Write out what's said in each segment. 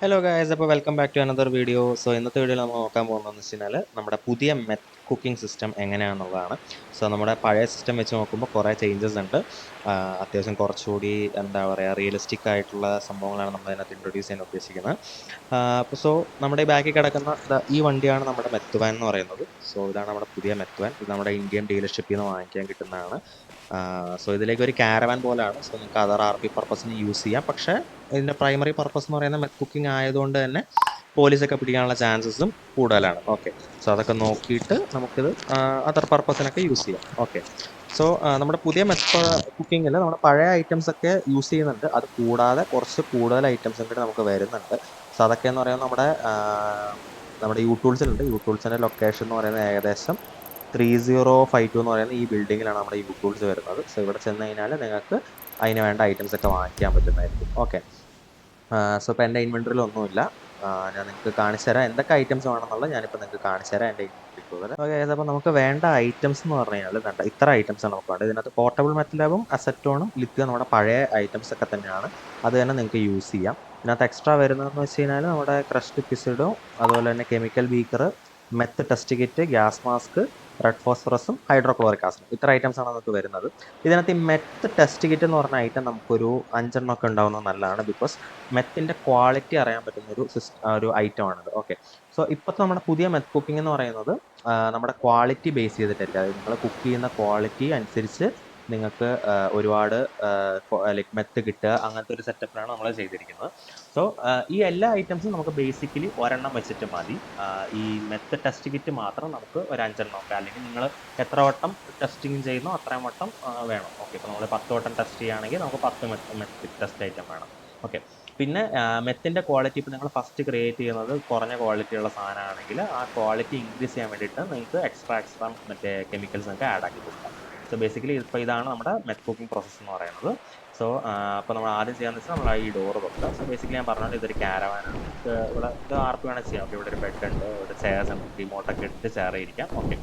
Hello guys, അപ്പോൾ welcome back to another video. ഇന്നത്തെ വീഡിയോയിൽ നമ്മൾ നോക്കാൻ പോകുന്നതെന്ന് വെച്ച് കഴിഞ്ഞാൽ നമ്മുടെ പുതിയ മെത്ത് കുക്കിംഗ് സിസ്റ്റം എങ്ങനെയാണെന്നുള്ളതാണ്. നമ്മുടെ പഴയ സിസ്റ്റം വെച്ച് നോക്കുമ്പോൾ കുറേ ചേഞ്ചസ് ഉണ്ട്. അത്യാവശ്യം കുറച്ചുകൂടി എന്താ പറയുക, റിയലിസ്റ്റിക് ആയിട്ടുള്ള സംഭവങ്ങളാണ് നമ്മൾ അതിനകത്ത് ഇൻട്രൊഡ്യൂസ് ചെയ്യാൻ ഉദ്ദേശിക്കുന്നത്. അപ്പോൾ നമ്മുടെ ഈ ബാക്കിൽ കിടക്കുന്ന ഈ വണ്ടിയാണ് നമ്മുടെ മെത്ത് വാൻ എന്ന് പറയുന്നത്. ഇതാണ് നമ്മുടെ പുതിയ മെത്ത് വാൻ. ഇത് നമ്മുടെ ഇന്ത്യൻ ഡീലർഷിപ്പിൽ നിന്ന് വാങ്ങിക്കാൻ കിട്ടുന്നതാണ്. ഇതിലേക്ക് ഒരു കാരവാൻ പോലെയാണ്. നിങ്ങൾക്ക് അതർ RP പർപ്പസിന് യൂസ് ചെയ്യാം. പക്ഷേ ഇതിൻ്റെ പ്രൈമറി പർപ്പസ് എന്ന് പറയുന്നത് മെത്ത് കുക്കിംഗ് ആയതുകൊണ്ട് തന്നെ പോലീസൊക്കെ പിടിക്കാനുള്ള ചാൻസസും കൂടുതലാണ്. ഓക്കെ, അതൊക്കെ നോക്കിയിട്ട് നമുക്കിത് അതർ പർപ്പസിനൊക്കെ യൂസ് ചെയ്യാം. ഓക്കെ, നമ്മുടെ പുതിയ മെത്ത് കുക്കിങ്ങിൽ നമ്മുടെ പഴയ ഐറ്റംസ് ഒക്കെ യൂസ് ചെയ്യുന്നുണ്ട്. അത് കൂടാതെ കുറച്ച് കൂടുതൽ ഐറ്റംസും കൂടി നമുക്ക് വരുന്നുണ്ട്. അതൊക്കെ എന്ന് പറയുന്നത് നമ്മുടെ യൂടൂൾസിലുണ്ട്. യൂടൂൾസിൻ്റെ ലൊക്കേഷൻ എന്ന് പറയുന്നത് ഏകദേശം 3052 എന്ന് പറയുന്ന ഈ ബിൽഡിങ്ങിലാണ് നമ്മുടെ യൂടൂൾസ് വരുന്നത്. ഇവിടെ ചെന്ന് കഴിഞ്ഞാൽ നിങ്ങൾക്ക് അതിന് വേണ്ട ഐറ്റംസ് ഒക്കെ വാങ്ങിക്കാൻ പറ്റുന്നതായിരിക്കും. ഓക്കെ, ഇപ്പോൾ എൻ്റെ ഇൻവെൻറ്ററിയിൽ ഒന്നുമില്ല. ഞാൻ നിങ്ങൾക്ക് കാണിച്ചു തരാം എന്തൊക്കെ ഐറ്റംസ് വേണമെന്നുള്ളത്. ഞാനിപ്പോൾ നിങ്ങൾക്ക് കാണിച്ചു തരാം എൻ്റെ ഇൻവെൻറ്ററി പോലെ. ഓക്കെ, അപ്പോൾ നമുക്ക് വേണ്ട ഐറ്റംസ് എന്ന് പറഞ്ഞു കഴിഞ്ഞാൽ ഇത്ര ഐറ്റംസാണ് നമുക്ക് വേണ്ടത്. ഇതിനകത്ത് പോർട്ടബിൾ മെറ്റലാബും അസറ്റോണും ലിത്യം നമ്മുടെ പഴയ ഐറ്റംസ് ഒക്കെ തന്നെയാണ്. അത് തന്നെ നിങ്ങൾക്ക് യൂസ് ചെയ്യാം. ഇതിനകത്ത് എക്സ്ട്രാ വരുന്നതെന്ന് വെച്ച് കഴിഞ്ഞാൽ നമ്മുടെ ക്രഷ്ഡ് പിസിഡോ, അതുപോലെ തന്നെ chemical beaker, meth test kit, gas mask, red ഫോസ്ഫറസും ഹൈഡ്രോക്ലോറിക് ആസിഡും, ഇത്ര ഐറ്റംസ് ആണ് നമുക്ക് വരുന്നത്. ഇതിനകത്ത് ഈ മെത്ത് ടെസ്റ്റ് കിറ്റ് എന്ന് പറഞ്ഞ ഐറ്റം നമുക്കൊരു 5 ഒക്കെ ഉണ്ടാവുന്നത് നല്ലതാണ്. ബിക്കോസ് മെത്തിൻ്റെ ക്വാളിറ്റി അറിയാൻ പറ്റുന്ന ഒരു ഐറ്റം ആണിത്. ഓക്കെ, ഇപ്പോഴത്തെ നമ്മുടെ പുതിയ മെത്ത് കുക്കിംഗ് എന്ന് പറയുന്നത് നമ്മുടെ ക്വാളിറ്റി ബേസ് ചെയ്തിട്ടായിരിക്കും. അതായത് നിങ്ങൾ കുക്ക് ചെയ്യുന്ന ക്വാളിറ്റി അനുസരിച്ച് നിങ്ങൾക്ക് ഒരുപാട് ലൈക്ക് മെത്ത് കിട്ടുക, അങ്ങനത്തെ ഒരു സെറ്റപ്പിലാണ് നമ്മൾ ചെയ്തിരിക്കുന്നത്. ഈ എല്ലാ ഐറ്റംസും നമുക്ക് ബേസിക്കലി ഒരെണ്ണം വെച്ചിട്ട് മതി. ഈ മെത്ത് ടെസ്റ്റ് കിറ്റ് മാത്രം നമുക്ക് ഒരു 5 ഒക്കെ, അല്ലെങ്കിൽ നിങ്ങൾ എത്ര വട്ടം ടെസ്റ്റിംഗ് ചെയ്യുന്നോ അത്രയും വട്ടം വേണം. ഓക്കെ, ഇപ്പോൾ നമ്മൾ 10 വട്ടം ടെസ്റ്റ് ചെയ്യുകയാണെങ്കിൽ നമുക്ക് 10 മെത്ത് ടെസ്റ്റ് ഐറ്റം വേണം. ഓക്കെ, പിന്നെ മെത്തിൻ്റെ ക്വാളിറ്റി ഇപ്പോൾ നിങ്ങൾ ഫസ്റ്റ് ക്രിയേറ്റ് ചെയ്യുന്നത് കുറഞ്ഞ ക്വാളിറ്റിയുള്ള സാധനമാണെങ്കിൽ ആ ക്വാളിറ്റി ഇൻക്രീസ് ചെയ്യാൻ വേണ്ടിയിട്ട് നിങ്ങൾക്ക് എക്സ്ട്രാ മറ്റേ കെമിക്കൽസ് ഒക്കെ ആഡ് ആക്കി കൊടുക്കാം. ബേസിക്കലി ഇപ്പോൾ ഇതാണ് നമ്മുടെ മെത്ത് കുക്കിംഗ് പ്രോസസ്സ് എന്ന് പറയുന്നത്. അപ്പോൾ നമ്മൾ ആദ്യം ചെയ്യാന്ന് വെച്ചാൽ നമ്മൾ ഈ ഡോറ് വെക്കുക. ബേസിക്കലി ഞാൻ പറഞ്ഞാൽ ഇതൊരു കാരവാനാണ്. ഇവിടെ ഇത് ആർക്ക് വേണം ചെയ്യാം. ഓക്കെ, ഇവിടെ ഒരു ബെഡ് ഉണ്ട്, ഇവിടെ ചെയർസ് ഉണ്ട്, റിമോട്ടൊക്കെ എടുത്ത് ചെയർ ഇരിക്കാം. ഓക്കെ,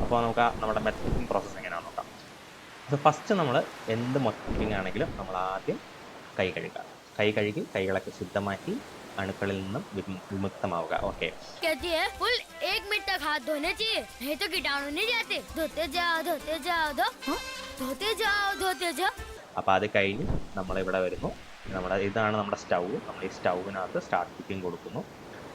അപ്പോൾ നമുക്ക് നമ്മുടെ മെത്ത് കുക്കിംഗ് പ്രോസസ്സ് എങ്ങനെയാണെന്ന് നോക്കാം. ഫസ്റ്റ് നമ്മൾ എന്ത് മെത്ത് കുക്കിംഗ് ആണെങ്കിലും നമ്മൾ ആദ്യം കൈ കഴുകുക. കൈ കഴുകി കൈകളൊക്കെ ശുദ്ധമാക്കി അണുക്കളിൽ നിന്നും വിമുക്തമാവുക. ഓക്കെ, कहती है फुल 1 मिनट तक हाथ धोने चाहिए, नहीं तो कीटाणु नहीं जाते। धोते जाओ धोते जाओ धोते जाओ धोते जाओ. അപ്പോൾ അത് കഴിഞ്ഞ് നമ്മളിവിടെ വരുന്നു. ഇതാണ് നമ്മുടെ സ്റ്റൗ. നമ്മൾ ഈ സ്റ്റൗവിനകത്ത് സ്റ്റാർട്ട് കുക്കിംഗ് കൊടുക്കുന്നു.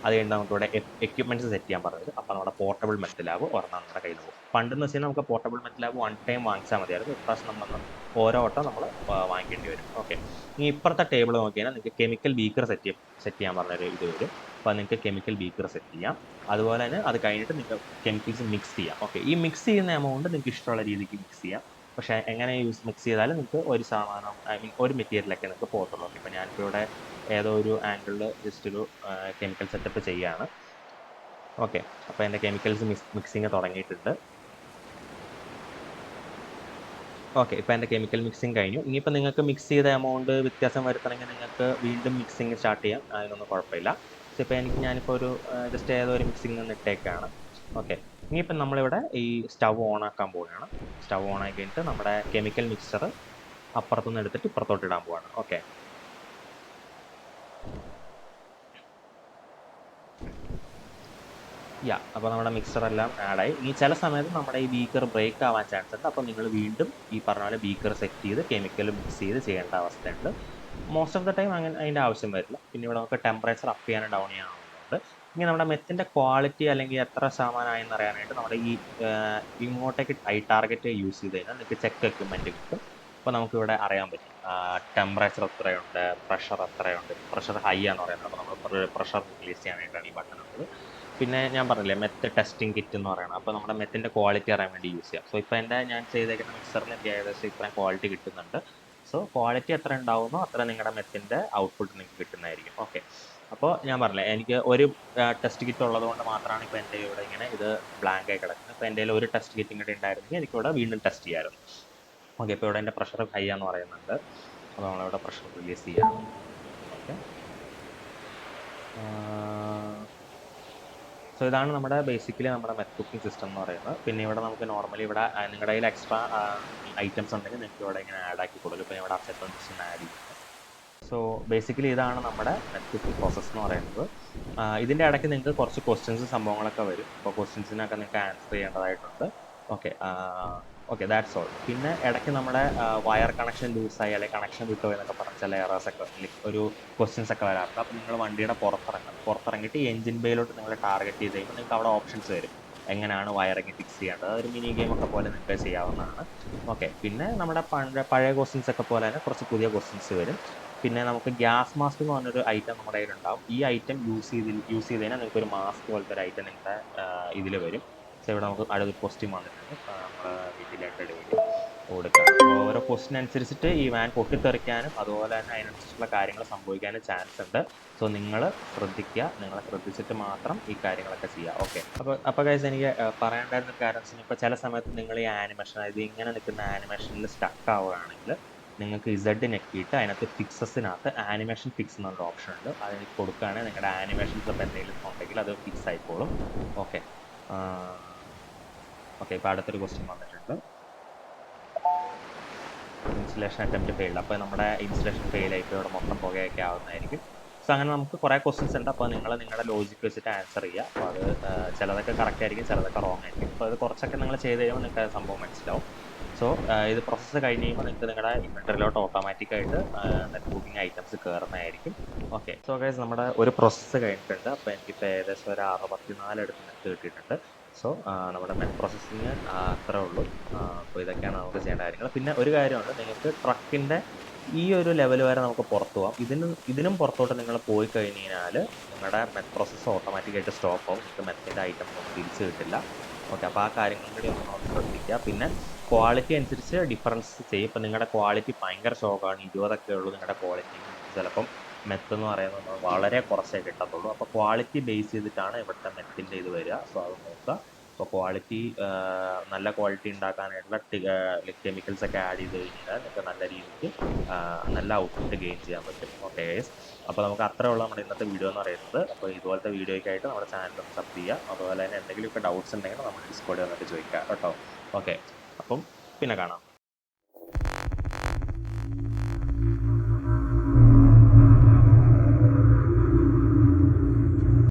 അത് കഴിഞ്ഞ് നമുക്കിവിടെ എക്യുപ്മെൻറ്റ്സ് സെറ്റ് ചെയ്യാൻ പറഞ്ഞത്. അപ്പോൾ നമ്മുടെ പോർട്ടബിൾ മെത്ത് ലാബ് ഒരെണ്ണം നമ്മുടെ കയ്യിൽ പോകും. പണ്ടെന്ന് വെച്ച് കഴിഞ്ഞാൽ നമുക്ക് പോർട്ടബിൾ മെത്ത് ലാബ് 1 ടൈം വാങ്ങിച്ചാൽ മതിയായിരുന്നു. ഇപ്രാവശ്യം നമ്മൾ ഓരോ വട്ടം നമ്മൾ വാങ്ങിക്കേണ്ടി വരും. ഓക്കെ, ഇനി ഇപ്പുറത്തെ ടേബിൾ നോക്കി കഴിഞ്ഞാൽ നിങ്ങൾക്ക് കെമിക്കൽ ബീക്കർ സെറ്റ് ചെയ്യാൻ പറഞ്ഞൊരു ഇത് വരും. അപ്പോൾ നിങ്ങൾക്ക് കെമിക്കൽ ബീക്കർ സെറ്റ് ചെയ്യാം. അതുപോലെ തന്നെ അത് കഴിഞ്ഞിട്ട് നിങ്ങൾക്ക് കെമിക്കൽസ് മിക്സ് ചെയ്യാം. ഓക്കെ, ഈ മിക്സ് ചെയ്യുന്ന എമൗണ്ട് നിങ്ങൾക്ക് ഇഷ്ടമുള്ള രീതിക്ക് മിക്സ് ചെയ്യാം. പക്ഷേ എങ്ങനെ മിക്സ് ചെയ്താലും നിങ്ങൾക്ക് ഒരു ശതമാനം, ഐ മീൻ ഒരു മെറ്റീരിയലൊക്കെ നിങ്ങൾക്ക് പോകത്തുള്ളൂ. ഇപ്പോൾ ഞാനിപ്പോൾ ഇവിടെ ഏതോ ഒരു ആംഗിളിൽ ജസ്റ്റ് ഒരു കെമിക്കൽ സെറ്റപ്പ് ചെയ്യുകയാണ്. ഓക്കെ, അപ്പോൾ എൻ്റെ കെമിക്കൽസ് മിക്സിങ് തുടങ്ങിയിട്ടുണ്ട്. ഓക്കെ, ഇപ്പോൾ എൻ്റെ കെമിക്കൽ മിക്സിങ് കഴിഞ്ഞു. ഇനിയിപ്പോൾ നിങ്ങൾക്ക് മിക്സ് ചെയ്ത എമൗണ്ട് വ്യത്യാസം വരുത്തണമെങ്കിൽ നിങ്ങൾക്ക് വീണ്ടും മിക്സിങ് സ്റ്റാർട്ട് ചെയ്യാം. അതിനൊന്നും കുഴപ്പമില്ല. ഇപ്പോൾ ഞാനിപ്പോൾ ഒരു ജസ്റ്റ് ഏതോ ഒരു മിക്സിങ് നിന്ന് ഇട്ടേക്കാണ്. ഓക്കെ, ഇനിയിപ്പം നമ്മളിവിടെ ഈ സ്റ്റൗ ഓൺ ആക്കാൻ പോവുകയാണ്. സ്റ്റൗ ഓൺ ആക്കി കഴിഞ്ഞിട്ട് നമ്മുടെ കെമിക്കൽ മിക്സ്ചർ അപ്പുറത്തുനിന്ന് എടുത്തിട്ട് ഇപ്പുറത്തോട്ട് ഇടാൻ പോവാണ്. ഓക്കെ, അപ്പോൾ നമ്മുടെ മിക്സർ എല്ലാം ആഡായി. ഇനി ചില സമയത്ത് നമ്മുടെ ഈ ബീക്കർ ബ്രേക്ക് ആവാൻ ചാൻസ് ഉണ്ട്. അപ്പോൾ നിങ്ങൾ വീണ്ടും ഈ പറഞ്ഞ പോലെ ബീക്കർ സെറ്റ് ചെയ്ത് കെമിക്കൽ മിക്സ് ചെയ്ത് ചെയ്യേണ്ട അവസ്ഥയുണ്ട്. മോസ്റ്റ് ഓഫ് ദ ടൈം അങ്ങനെ അതിൻ്റെ ആവശ്യം വരില്ല. പിന്നെ ഇവിടെ നമുക്ക് ടെമ്പറേച്ചർ അപ്പ് ചെയ്യാനും ഡൗൺ ചെയ്യാനുണ്ട്. ഇനി നമ്മുടെ മെത്തിൻ്റെ ക്വാളിറ്റി അല്ലെങ്കിൽ എത്ര ശതമാനമായെന്ന് അറിയാനായിട്ട് നമ്മുടെ ഈ ഇങ്ങോട്ടേക്ക് ടാർഗറ്റ് യൂസ് ചെയ്ത് കഴിഞ്ഞാൽ നിങ്ങൾക്ക് ചെക്ക് എക്യുപ്മെൻറ്റ് കിട്ടും. അപ്പോൾ നമുക്കിവിടെ അറിയാൻ പറ്റും ടെമ്പറേച്ചർ എത്രയുണ്ട്, പ്രഷർ എത്രയുണ്ട്. പ്രഷർ ഹൈ ആണെന്ന് പറയുന്നത്. അപ്പോൾ നമ്മൾ പ്രഷർ റിലീസ് ചെയ്യാനായിട്ടാണ് ഈ ബട്ടൺ ഉള്ളത്. പിന്നെ ഞാൻ പറഞ്ഞില്ലേ മെത്ത് ടെസ്റ്റിംഗ് കിറ്റ് എന്ന് പറയുന്നത്. അപ്പോൾ നമ്മുടെ മെത്തിൻ്റെ ക്വാളിറ്റി അറിയാൻ വേണ്ടി യൂസ് ചെയ്യാം. ഇപ്പോൾ ഞാൻ ചെയ്തേക്കുന്ന മിക്സറിന് ഏകദേശം ഇത്രയും ക്വാളിറ്റി കിട്ടുന്നുണ്ട്. ക്വാളിറ്റി എത്ര ഉണ്ടാവുന്നോ അത്ര നിങ്ങളുടെ മെത്തിൻ്റെ ഔട്ട്പുട്ട് നിങ്ങൾക്ക് കിട്ടുന്നതായിരിക്കും. ഓക്കെ, അപ്പോൾ ഞാൻ പറഞ്ഞില്ലേ എനിക്ക് ഒരു ടെസ്റ്റ് കിറ്റ് ഉള്ളത് കൊണ്ട് മാത്രമാണ് ഇപ്പോൾ എൻ്റെ ഇവിടെ ഇങ്ങനെ ഇത് ബ്ലാങ്ക് ആയി കിടക്കുന്നത്. ഇപ്പോൾ എൻ്റെ ഒരു ടെസ്റ്റ് കിറ്റും കൂടി ഉണ്ടായിരുന്നെങ്കിൽ എനിക്കിവിടെ വീണ്ടും ടെസ്റ്റ് ചെയ്യാമായിരുന്നു. ഓക്കെ, ഇപ്പോൾ ഇവിടെ എൻ്റെ പ്രഷർ ഹൈ ആണെന്ന് പറയുന്നുണ്ട്. അപ്പോൾ നമ്മളിവിടെ പ്രഷർ റിലീസ് ചെയ്യാം. ഓക്കെ, ഇതാണ് നമ്മുടെ ബേസിക്കലി നമ്മുടെ മെത്ത് കുക്കിംഗ് സിസ്റ്റം എന്ന് പറയുന്നത്. പിന്നെ ഇവിടെ നമുക്ക് നോർമലി ഇവിടെ നിങ്ങളുടെ കയ്യിൽ എക്സ്ട്രാ ഐറ്റംസ് ഉണ്ടെങ്കിൽ നിങ്ങൾക്ക് ഇവിടെ ഇങ്ങനെ ആഡ് ആക്കി കൊടുക്കും. ഇപ്പോൾ ഇവിടെ അസറ്റോൺ സിസ്റ്റം ആഡ് ചെയ്യുന്നത്. സോ ബേസിക്കലി ഇതാണ് നമ്മുടെ മെത്ത് കുക്കിംഗ് പ്രോസസ്സ് എന്ന് പറയുന്നത്. ഇതിൻ്റെ ഇടയ്ക്ക് നിങ്ങൾക്ക് കുറച്ച് ക്വസ്റ്റ്യൻസ് സംഭവങ്ങളൊക്കെ വരും. അപ്പോൾ ക്വസ്റ്റ്യൻസിനൊക്കെ നിങ്ങൾക്ക് ആൻസർ ചെയ്യേണ്ടതായിട്ടുണ്ട്. Okay okay, that's all. പിന്നെ ഇടയ്ക്ക് നമ്മുടെ വയർ കണക്ഷൻ ലൂസായി അല്ലെങ്കിൽ കണക്ഷൻ വിട്ടുപോയി എന്നൊക്കെ പറഞ്ഞ ചില എറേഴ്സൊക്കെ ഒരു ക്വസ്റ്റ്യൻസ് ഒക്കെ വരാറുണ്ട്. അപ്പോൾ നിങ്ങൾ വണ്ടിയുടെ പുറത്തിറങ്ങിയിട്ട് എഞ്ചിൻ ബേയിലോട്ട് നിങ്ങൾ ടാർഗറ്റ് ചെയ്ത് കഴിയുമ്പോൾ നിങ്ങൾക്ക് അവിടെ ഓപ്ഷൻസ് വരും എങ്ങനെയാണ് വയറിങ് ഫിക്സ് ചെയ്യേണ്ടത്. അതൊരു മിനി ഗെയിം ഒക്കെ പോലെ നിങ്ങൾക്ക് ചെയ്യാവുന്നതാണ്. ഓക്കെ, പിന്നെ നമ്മുടെ പഴയ ക്വസ്റ്റ്യൻസ് ഒക്കെ പോലെ തന്നെ കുറച്ച് പുതിയ ക്വസ്റ്റ്യൻസ് വരും. പിന്നെ നമുക്ക് ഗ്യാസ് മാസ്ക് എന്ന് പറഞ്ഞൊരു ഐറ്റം നമ്മുടെ കയ്യിലുണ്ടാവും. ഈ ഐറ്റം യൂസ് ചെയ്ത് കഴിഞ്ഞാൽ നിങ്ങൾക്ക് ഒരു മാസ്ക് പോലത്തെ ഒരു ഐറ്റം നിങ്ങളുടെ ഇതിൽ വരും. സോ ഇവിടെ നമുക്ക് അടുത്തൊരു ക്വസ്റ്റ്യൻ വന്നിട്ടുണ്ട്. നമ്മുടെ വീട്ടിലേക്ക് ഡെയിലി കൊടുക്കാം. അപ്പോൾ ഓരോ ക്വസ്റ്റ്യൻ അനുസരിച്ചിട്ട് ഈ വാൻ പൊട്ടിത്തെറിക്കാനും അതുപോലെ തന്നെ അതിനനുസരിച്ചുള്ള കാര്യങ്ങൾ സംഭവിക്കാനും ചാൻസ് ഉണ്ട്. സോ നിങ്ങൾ ശ്രദ്ധിക്കുക, നിങ്ങളെ ശ്രദ്ധിച്ചിട്ട് മാത്രം ഈ കാര്യങ്ങളൊക്കെ ചെയ്യുക. ഓക്കെ, അപ്പോൾ ഗൈസ് എനിക്ക് പറയേണ്ടായിരുന്ന കാര്യം വെച്ചാൽ ഇപ്പോൾ ചില സമയത്ത് നിങ്ങൾ ഈ ആനിമേഷൻ, അതായത് ഇങ്ങനെ നിൽക്കുന്ന ആനിമേഷനിൽ സ്റ്റക്ക് ആവുകയാണെങ്കിൽ നിങ്ങൾക്ക് ഇസഡ് ഞെക്കിയിട്ട് അതിനകത്ത് ഫിക്സസിനകത്ത് ആനിമേഷൻ ഫിക്സ് എന്നൊരു ഓപ്ഷൻ ഉണ്ട്. അത് കൊടുക്കുകയാണെങ്കിൽ നിങ്ങളുടെ ആനിമേഷൻസ് ഇപ്പോൾ എന്തെങ്കിലും ഉണ്ടെങ്കിൽ അത് ഫിക്സ് ആയിക്കോളും. ഓക്കെ ഓക്കെ, ഇപ്പോൾ അടുത്തൊരു ക്വസ്റ്റ്യൻ വന്നിട്ടുണ്ട്. Installation attempt failed. അപ്പോൾ നമ്മുടെ ഇൻസ്റ്റലേഷൻ ഫെയിൽ ആയിട്ട് ഇവിടെ മൊത്തം പുകയൊക്കെ ആവുന്നതായിരിക്കും. സോ അങ്ങനെ നമുക്ക് കുറേ ക്വസ്റ്റ്യൻസ് ഉണ്ട്. അപ്പോൾ നിങ്ങൾ നിങ്ങളുടെ ലോജിക്ക് വെച്ചിട്ട് ആൻസർ ചെയ്യുക. അപ്പോൾ അത് ചിലതൊക്കെ കറക്റ്റ് ആയിരിക്കും, ചിലതൊക്കെ റോങ് ആയിരിക്കും. അപ്പോൾ അത് കുറച്ചൊക്കെ നിങ്ങൾ ചെയ്ത് കഴിയുമ്പോൾ നിങ്ങൾക്ക് അത് സംഭവം മനസ്സിലാവും. സോ ഇത് പ്രോസസ്സ് കഴിഞ്ഞ് കഴിയുമ്പോൾ നിങ്ങൾക്ക് നിങ്ങളുടെ ഇൻവെൻറ്ററിലോട്ട് ഓട്ടോമാറ്റിക്കായിട്ട് നെറ്റ് കുക്കിംഗ് ഐറ്റംസ് കയറുന്നതായിരിക്കും. ഓക്കെ, സോ ഗൈസ് നമ്മുടെ ഒരു പ്രോസസ്സ് കഴിഞ്ഞിട്ടുണ്ട്. അപ്പോൾ എനിക്കിപ്പോൾ ഏകദേശം ഒരു 64 അടുത്ത് നെറ്റ് കിട്ടിയിട്ടുണ്ട്. സോ നമ്മുടെ നെറ്റ് പ്രോസസ്സിങ് അത്രേ ഉള്ളൂ. അപ്പോൾ ഇതൊക്കെയാണ് നമുക്ക് ചെയ്യേണ്ട കാര്യങ്ങൾ. പിന്നെ ഒരു കാര്യമുണ്ട്, നിങ്ങൾക്ക് ട്രക്കിൻ്റെ ഈ ഒരു ലെവൽ വരെ നമുക്ക് പുറത്തു പോകാം. ഇതിനും പുറത്തോട്ട് നിങ്ങൾ പോയി കഴിഞ്ഞ് കഴിഞ്ഞാൽ നിങ്ങളുടെ മെത്ത് പ്രോസസ്സ് ഓട്ടോമാറ്റിക്കായിട്ട് സ്റ്റോപ്പ് ആവും. നിങ്ങൾക്ക് മെത്തിൻ്റെ ഐറ്റംസ് ഒന്നും തിരിച്ച് കിട്ടില്ല. ഓക്കെ, അപ്പോൾ ആ കാര്യങ്ങളും കൂടി ഒന്ന് ശ്രദ്ധിക്കുക. പിന്നെ ക്വാളിറ്റി അനുസരിച്ച് ഡിഫറൻസ് ചെയ്യും. ഇപ്പം നിങ്ങളുടെ ക്വാളിറ്റി ഭയങ്കര ഷോക്കാണ്, 20ഒക്കെ ഉള്ളൂ നിങ്ങളുടെ ക്വാളിറ്റി, ചിലപ്പം മെത്ത് എന്ന് പറയുന്നത് വളരെ കുറച്ചേ കിട്ടത്തുള്ളൂ. അപ്പോൾ ക്വാളിറ്റി ബേസ് ചെയ്തിട്ടാണ് ഇവിടുത്തെ മെത്തിൻ്റെ ഇത് വരിക. സോ അത് നോക്കുക. അപ്പോൾ ക്വാളിറ്റി നല്ല ക്വാളിറ്റി ഉണ്ടാക്കാനായിട്ടുള്ള കെമിക്കൽസ് ഒക്കെ ആഡ് ചെയ്ത് കഴിഞ്ഞാൽ നിങ്ങൾക്ക് നല്ല രീതിക്ക് നല്ല ഔട്ട്പുട്ട് ഗെയിൻ ചെയ്യാൻ പറ്റും. ഓക്കെ ഗൈസ്, അപ്പോൾ നമുക്ക് അത്രേ ഉള്ളൂ നമ്മുടെ ഇന്നത്തെ വീഡിയോ എന്ന് പറയുന്നത്. അപ്പോൾ ഇതുപോലത്തെ വീഡിയോയ്ക്കായിട്ട് നമ്മുടെ ചാനൽ ഒന്ന് സബ് ചെയ്യുക. അതുപോലെ തന്നെ എന്തെങ്കിലുമൊക്കെ ഡൗട്ട്സ് ഉണ്ടെങ്കിൽ നമ്മൾ ഡിസ്കോഡിൽ വന്നിട്ട് ചോദിക്കാം കേട്ടോ. ഓക്കെ, അപ്പം പിന്നെ കാണാം.